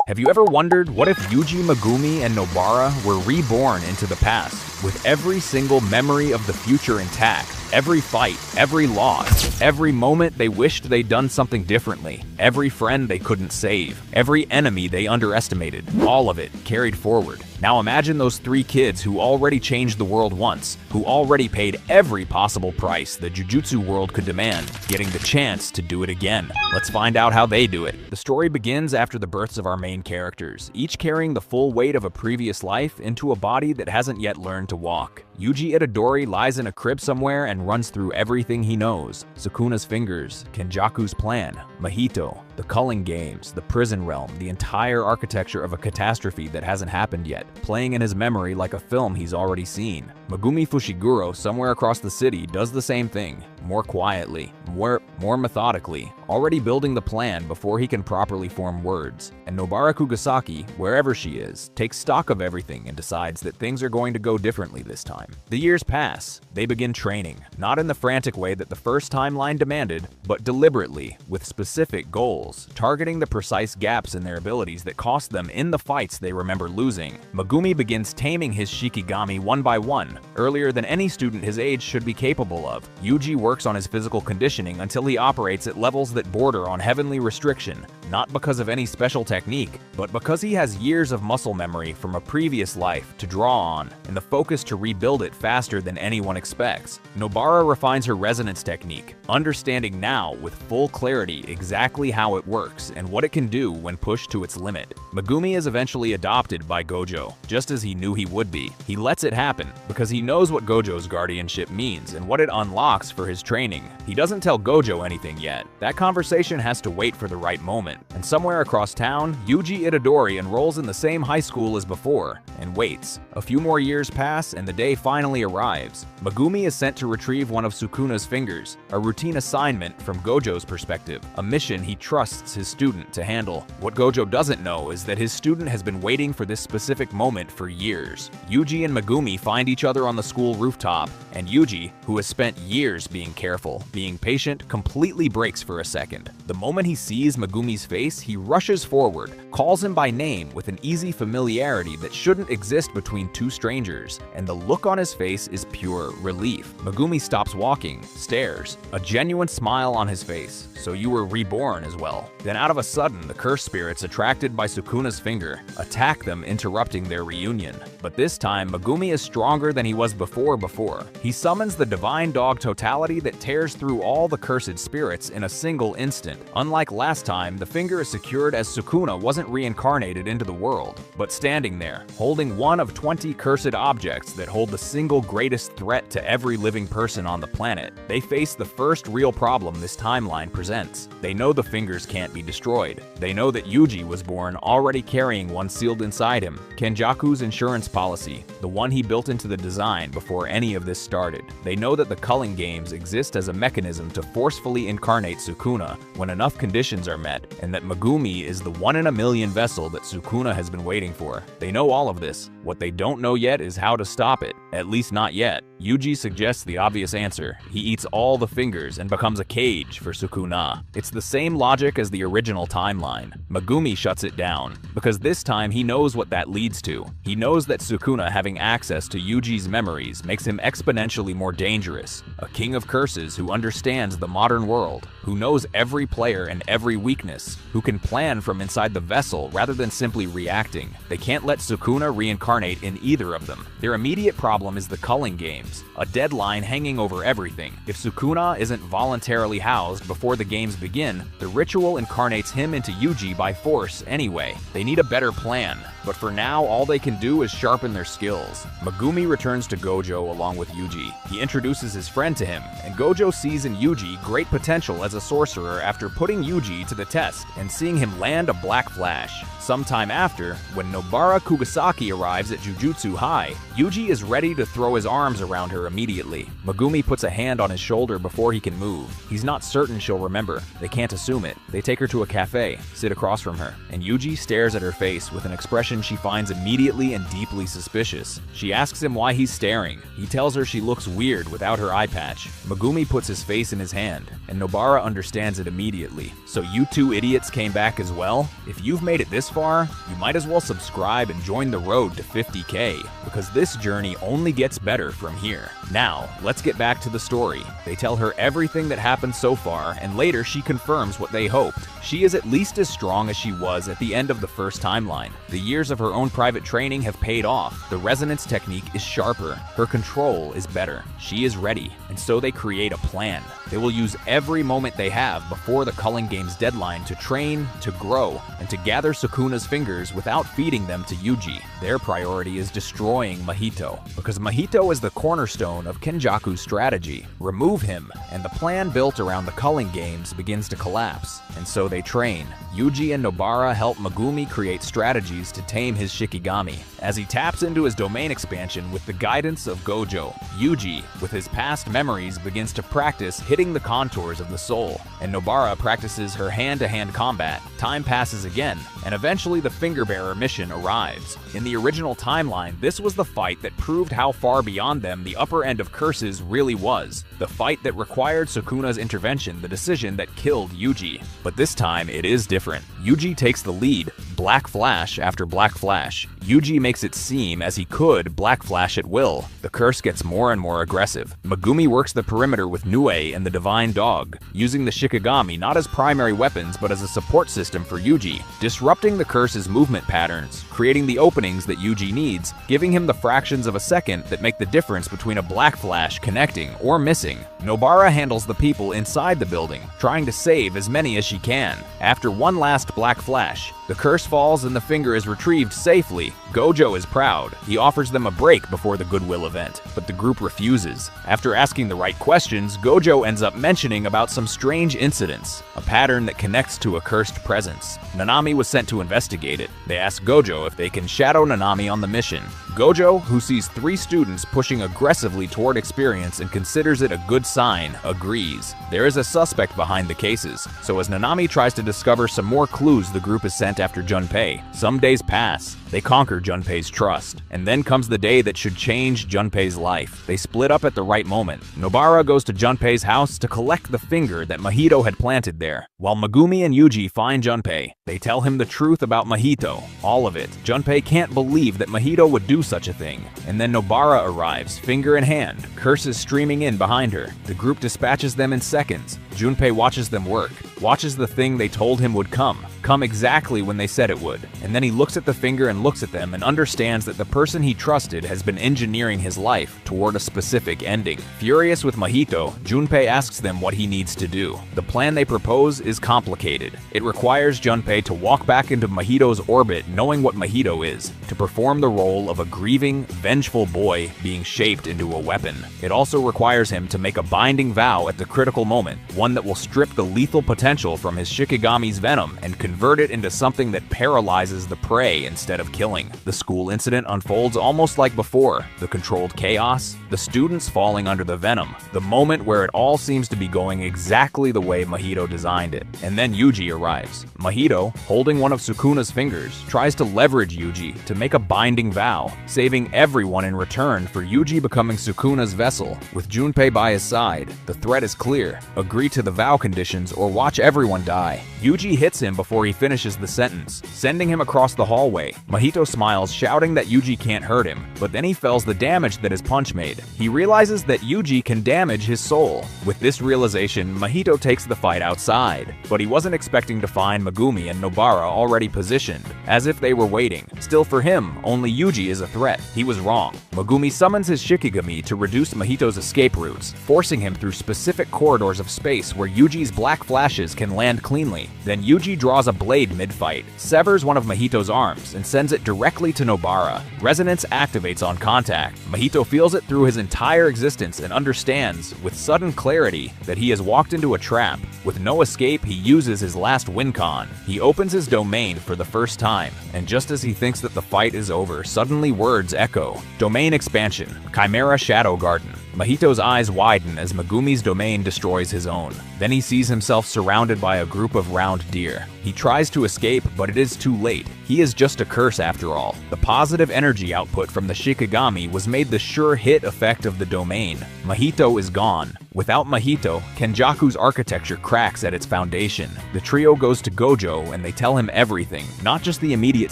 Have you ever wondered what if Yuji, Megumi, and Nobara were reborn into the past, with every single memory of the future intact? Every fight, every loss, every moment they wished they'd done something differently, every friend they couldn't save, every enemy they underestimated, all of it carried forward. Now imagine those three kids who already changed the world once, who already paid every possible price the jujutsu world could demand, getting the chance to do it again. Let's find out how they do it. The story begins after the births of our main characters, each carrying the full weight of a previous life into a body that hasn't yet learned to walk. Yuji Itadori lies in a crib somewhere and runs through everything he knows. Sukuna's fingers, Kenjaku's plan, Mahito, the culling games, the prison realm, the entire architecture of a catastrophe that hasn't happened yet, playing in his memory like a film he's already seen. Megumi Fushiguro, somewhere across the city, does the same thing, more quietly, more methodically, already building the plan before he can properly form words. And Nobara Kugisaki, wherever she is, takes stock of everything and decides that things are going to go differently this time. The years pass. They begin training, not in the frantic way that the first timeline demanded, but deliberately, with specific goals, targeting the precise gaps in their abilities that cost them in the fights they remember losing. Megumi begins taming his Shikigami one by one, earlier than any student his age should be capable of. Yuji works on his physical conditioning until he operates at levels that border on heavenly restriction, not because of any special technique, but because he has years of muscle memory from a previous life to draw on, and the focus to rebuild it faster than anyone expects. Nobara refines her resonance technique, understanding now with full clarity exactly how it works and what it can do when pushed to its limit. Megumi is eventually adopted by Gojo, just as he knew he would be. He lets it happen because he knows what Gojo's guardianship means and what it unlocks for his training. He doesn't tell Gojo anything yet. That conversation has to wait for the right moment. And somewhere across town, Yuji Itadori enrolls in the same high school as before and waits. A few more years pass and the day finally arrives. Megumi is sent to retrieve one of Sukuna's fingers, a routine assignment from Gojo's perspective, a mission he trusts his student to handle. What Gojo doesn't know is that his student has been waiting for this specific moment for years. Yuji and Megumi find each other on the school rooftop, and Yuji, who has spent years being careful, being patient, completely breaks for a second. The moment he sees Megumi's face, he rushes forward, calls him by name with an easy familiarity that shouldn't exist between two strangers, and the look on his face is pure relief. Megumi stops walking, stares, a genuine smile on his face. So you were reborn as well. Then out of a sudden, the cursed spirits attracted by Sukuna's finger attack them, interrupting their reunion. But this time, Megumi is stronger than he was before. He summons the divine dog totality that tears through all the cursed spirits in a single instant. Unlike last time, the finger is secured as Sukuna wasn't reincarnated into the world, but standing there, holding one of 20 cursed objects that hold the single greatest threat to every living person on the planet. They face the first real problem this timeline presents. They know the fingers can't be destroyed. They know that Yuji was born already carrying one sealed inside him, Kenjaku's insurance policy, the one he built into the design before any of this started. They know that the culling games exist as a mechanism to forcefully incarnate Sukuna when enough conditions are met, and that Megumi is the one-in-a-million vessel that Sukuna has been waiting for. They know all of this. What they don't know yet is how to stop it. At least not yet. Yuji suggests the obvious answer. He eats all the fingers and becomes a cage for Sukuna. It's the same logic as the original timeline. Megumi shuts it down, because this time he knows what that leads to. He knows that Sukuna having access to Yuji's memories makes him exponentially more dangerous. A king of curses who understands the modern world, who knows every player and every weakness, who can plan from inside the vessel rather than simply reacting. They can't let Sukuna reincarnate in either of them. Their immediate problem is the culling games, a deadline hanging over everything. If Sukuna isn't voluntarily housed before the games begin, the ritual incarnates him into Yuji by force anyway. They need a better plan, but for now all they can do is sharpen their skills. Megumi returns to Gojo along with Yuji. He introduces his friend to him, and Gojo sees in Yuji great potential as a sorcerer after putting Yuji to the test and seeing him land a black flash. Sometime after, when Nobara Kugisaki arrives at Jujutsu High, Yuji is ready to throw his arms around her immediately. Megumi puts a hand on his shoulder before he can move. He's not certain she'll remember. They can't assume it. They take her to a cafe, sit across from her, and Yuji stares at her face with an expression she finds immediately and deeply suspicious. She asks him why he's staring. He tells her she looks weird without her eye patch. Megumi puts his face in his hand, and Nobara understands it immediately. So you two idiots came back as well? If you've made it this far, far, you might as well subscribe and join the road to 50K, because this journey only gets better from here. Now, let's get back to the story. They tell her everything that happened so far, and later she confirms what they hoped. She is at least as strong as she was at the end of the first timeline. The years of her own private training have paid off. The resonance technique is sharper. Her control is better. She is ready, and so they create a plan. They will use every moment they have before the Culling Game's deadline to train, to grow, and to gather Sukuna's fingers without feeding them to Yuji. Their priority is destroying Mahito, because Mahito is the cornerstone of Kenjaku's strategy. Remove him, and the plan built around the Culling Games begins to collapse, and so they train. Yuji and Nobara help Megumi create strategies to tame his Shikigami. As he taps into his domain expansion with the guidance of Gojo, Yuji, with his past memories, begins to practice hitting the contours of the soul, and Nobara practices her hand-to-hand combat. Time passes again, and eventually the Finger-Bearer mission arrives. In the original timeline, this was the fight that proved how far beyond them the upper end of curses really was. The fight that required Sukuna's intervention, the decision that killed Yuji. But this time, it is different. Yuji takes the lead, Black Flash after Black Flash. Yuji makes it seem as he could Black Flash at will. The curse gets more and more aggressive. Megumi works the perimeter with Nue and the Divine Dog, using the Shikigami not as primary weapons but as a support system for Yuji, disrupting the curse's movement patterns, creating the openings that Yuji needs, giving him the fractions of a second that make the difference between a Black Flash connecting or missing. Nobara handles the people inside the building, trying to save as many as she can. After one last Black Flash, the curse falls and the finger is retrieved safely. Gojo is proud. He offers them a break before the Goodwill event, but the group refuses. After asking the right questions, Gojo ends up mentioning about some strange incidents, a pattern that connects to a cursed presence. Nanami was sent to investigate it. They ask Gojo if they can shadow Nanami on the mission. Gojo, who sees 3 students pushing aggressively toward experience and considers it a good sign, agrees. There is a suspect behind the cases, so as Nanami tries to discover some more clues, the group is sent after Junpei. Some days pass. They conquer Junpei's trust, and then comes the day that should change Junpei's life. They split up at the right moment. Nobara goes to Junpei's house to collect the finger that Mahito had planted there. While Megumi and Yuji find Junpei, they tell him the truth about Mahito, all of it. Junpei can't believe that Mahito would do such a thing. And then Nobara arrives, finger in hand, curses streaming in behind her. The group dispatches them in seconds. Junpei watches them work, watches the thing they told him would come exactly when they said it would. And then he looks at the finger and looks at them and understands that the person he trusted has been engineering his life toward a specific ending. Furious with Mahito, Junpei asks them what he needs to do. The plan they propose is complicated. It requires Junpei to walk back into Mahito's orbit knowing what Mahito is, to perform the role of a grieving, vengeful boy being shaped into a weapon. It also requires him to make a binding vow at the critical moment, one that will strip the lethal potential from his Shikigami's venom and convert it into something that paralyzes the prey instead of killing. The school incident unfolds almost like before, the controlled chaos, the students falling under the venom, the moment where it all seems to be going exactly the way Mahito designed it. And then Yuji arrives. Mahito, holding one of Sukuna's fingers, tries to leverage Yuji to make a binding vow, saving everyone in return for Yuji becoming Sukuna's vessel. With Junpei by his side, the threat is clear. Agree to the vow conditions or watch everyone die. Yuji hits him before he finishes the sentence, sending him across the hallway. Mahito smiles, shouting that Yuji can't hurt him, but then he feels the damage that his punch made. He realizes that Yuji can damage his soul. With this realization, Mahito takes the fight outside, but he wasn't expecting to find Megumi and Nobara already positioned, as if they were waiting. Still, for him, only Yuji is a threat. He was wrong. Megumi summons his Shikigami to reduce Mahito's escape routes, forcing him through specific corridors of space where Yuji's black flashes can land cleanly. Then Yuji draws a blade mid-fight, severs one of Mahito's arms, and sends it directly to Nobara. Resonance activates on contact. Mahito feels it through his entire existence and understands, with sudden clarity, that he has walked into a trap. With no escape, he uses his last win-con. He opens his domain for the first time, and just as he thinks that the fight is over, suddenly words echo. Domain expansion. Chimera Shadow Garden. Mahito's eyes widen as Megumi's domain destroys his own. Then he sees himself surrounded by a group of round deer. He tries to escape, but it is too late. He is just a curse after all. The positive energy output from the Shikigami was made the sure hit effect of the domain. Mahito is gone. Without Mahito, Kenjaku's architecture cracks at its foundation. The trio goes to Gojo and they tell him everything, not just the immediate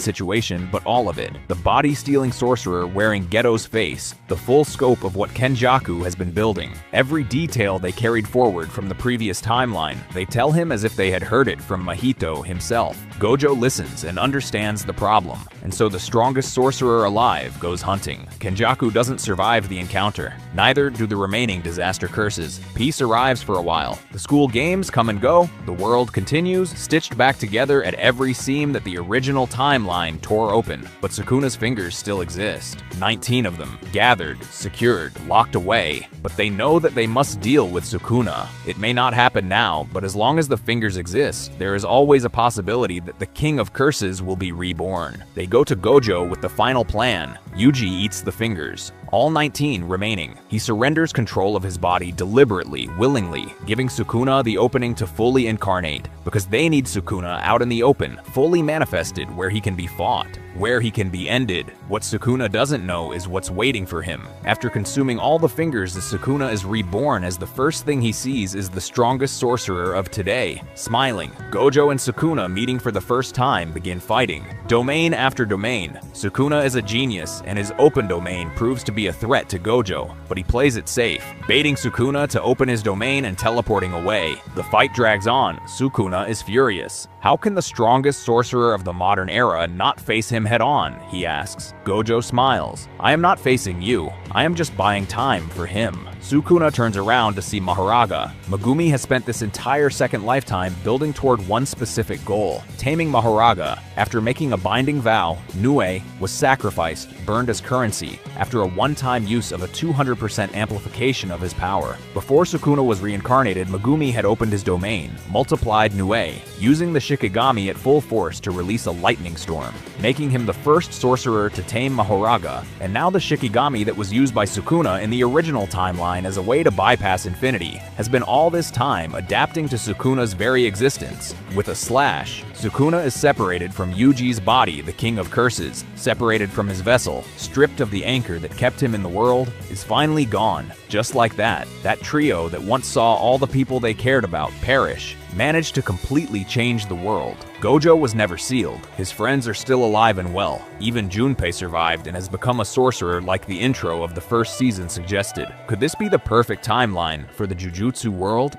situation, but all of it. The body-stealing sorcerer wearing Geto's face, the full scope of what Kenjaku has been building. Every detail they carried forward from the previous timeline, they tell him as if they had heard it from Mahito himself. Gojo listens and understands the problem, and so the strongest sorcerer alive goes hunting. Kenjaku doesn't survive the encounter. Neither do the remaining disaster curses. Peace arrives for a while. The school games come and go. The world continues, stitched back together at every seam that the original timeline tore open. But Sukuna's fingers still exist. 19 of them, gathered, secured, locked away. But they know that they must deal with Sukuna. It may not happen now, but as long as the fingers exist, there is always a possibility that the King of Curses will be reborn. They go to Gojo with the final plan. Yuji eats the fingers. All 19 remaining. He surrenders control of his body deliberately, willingly, giving Sukuna the opening to fully incarnate, because they need Sukuna out in the open, fully manifested where he can be fought, where he can be ended. What Sukuna doesn't know is what's waiting for him. After consuming all the fingers, the Sukuna is reborn as the first thing he sees is the strongest sorcerer of today. Smiling, Gojo and Sukuna meeting for the first time begin fighting. Domain after domain. Sukuna is a genius, and his open domain proves to be a threat to Gojo, but he plays it safe, baiting Sukuna to open his domain and teleporting away. The fight drags on. Sukuna is furious. How can the strongest sorcerer of the modern era not face him head-on, he asks. Gojo smiles. I am not facing you. I am just buying time for him. Sukuna turns around to see Mahoraga. Megumi has spent this entire second lifetime building toward one specific goal, taming Mahoraga. After making a binding vow, Nue was sacrificed, burned as currency, after a one-time use of a 200% amplification of his power. Before Sukuna was reincarnated, Megumi had opened his domain, multiplied Nue, using the Shikigami at full force to release a lightning storm, making him the first sorcerer to tame Mahoraga, and now the Shikigami that was used by Sukuna in the original timeline as a way to bypass infinity has been all this time adapting to Sukuna's very existence. With a slash, Sukuna is separated from Yuji's body, the King of Curses, separated from his vessel, stripped of the anchor that kept him in the world, is finally gone. Just like that, that trio that once saw all the people they cared about perish, managed to completely change the world. Gojo was never sealed. His friends are still alive and well. Even Junpei survived and has become a sorcerer like the intro of the first season suggested. Could this be the perfect timeline for the Jujutsu world?